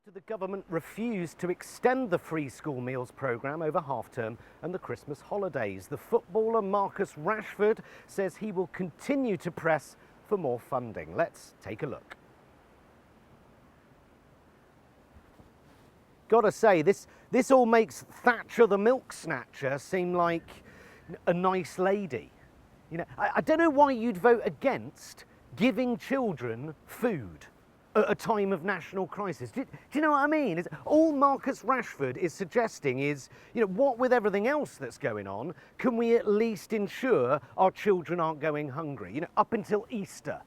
After the government refused to extend the free school meals programme over half-term and the Christmas holidays, the footballer Marcus Rashford says he will continue to press for more funding. Let's take a look. Gotta say, this all makes Thatcher the milk snatcher seem like a nice lady. You know, I don't know why you'd vote against giving children food at a time of national crisis. Do you know what I mean? All Marcus Rashford is suggesting is, you know, what with everything else that's going on, can we at least ensure our children aren't going hungry, you know, up until Easter?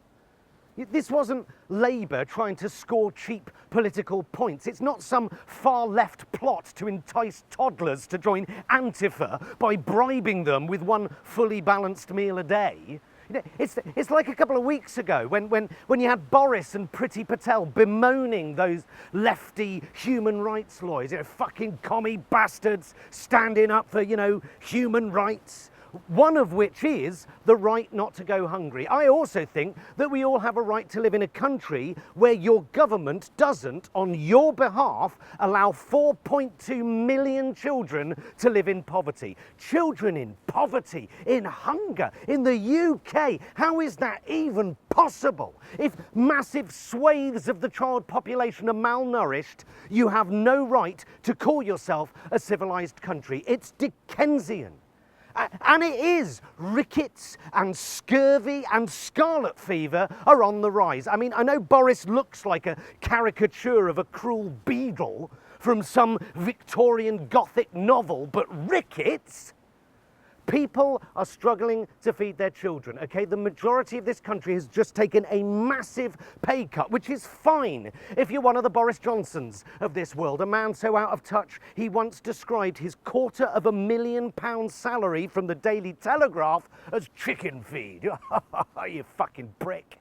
This wasn't Labour trying to score cheap political points. It's not some far-left plot to entice toddlers to join Antifa by bribing them with one fully balanced meal a day. You know, it's like a couple of weeks ago when you had Boris and Priti Patel bemoaning those lefty human rights lawyers, you know, fucking commie bastards standing up for, you know, human rights. One of which is the right not to go hungry. I also think that we all have a right to live in a country where your government doesn't, on your behalf, allow 4.2 million children to live in poverty. Children in poverty, in hunger, in the UK. How is that even possible? If massive swathes of the child population are malnourished, you have no right to call yourself a civilised country. It's Dickensian. And it is. Rickets and scurvy and scarlet fever are on the rise. I mean, I know Boris looks like a caricature of a cruel beadle from some Victorian Gothic novel, but rickets? People are struggling to feed their children, okay? The majority of this country has just taken a massive pay cut, which is fine if you're one of the Boris Johnsons of this world, a man so out of touch he once described his £250,000 salary from the Daily Telegraph as chicken feed. You fucking prick.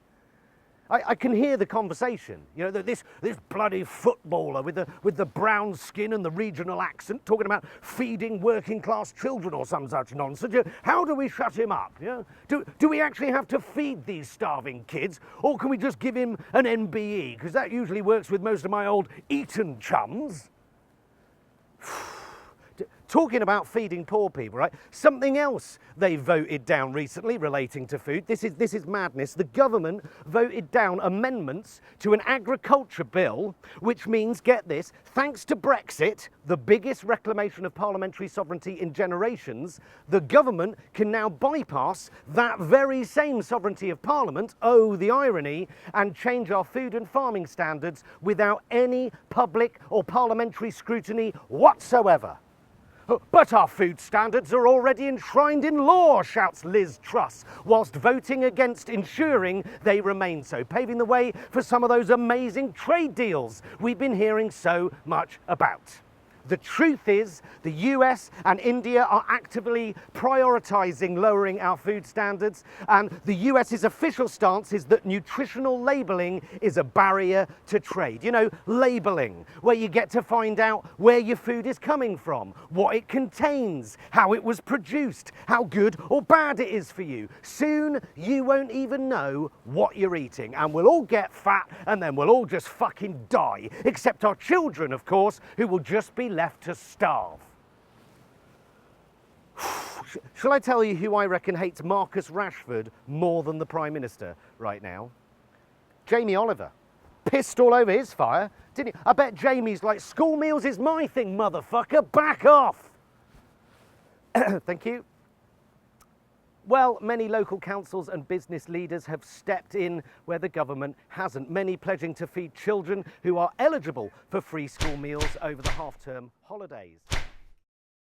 I can hear the conversation, you know, this bloody footballer with the brown skin and the regional accent talking about feeding working class children or some such nonsense. How do we shut him up? You know? Do we actually have to feed these starving kids, or can we just give him an MBE? Because that usually works with most of my old Eton chums. Talking about feeding poor people, right? Something else they voted down recently relating to food. This is madness. The government voted down amendments to an agriculture bill, which means, get this, thanks to Brexit, the biggest reclamation of parliamentary sovereignty in generations, the government can now bypass that very same sovereignty of Parliament, oh, the irony, and change our food and farming standards without any public or parliamentary scrutiny whatsoever. But our food standards are already enshrined in law, shouts Liz Truss, whilst voting against ensuring they remain so, paving the way for some of those amazing trade deals we've been hearing so much about. The truth is, the US and India are actively prioritising lowering our food standards, and the US's official stance is that nutritional labelling is a barrier to trade. You know, labelling, where you get to find out where your food is coming from, what it contains, how it was produced, how good or bad it is for you. Soon, you won't even know what you're eating, and we'll all get fat, and then we'll all just fucking die. Except our children, of course, who will just be left to starve. Shall I tell you who I reckon hates Marcus Rashford more than the Prime Minister right now? Jamie Oliver. Pissed all over his fire, didn't he? I bet Jamie's like, school meals is my thing, motherfucker, back off. Thank you. Well, many local councils and business leaders have stepped in where the government hasn't, many pledging to feed children who are eligible for free school meals over the half-term holidays.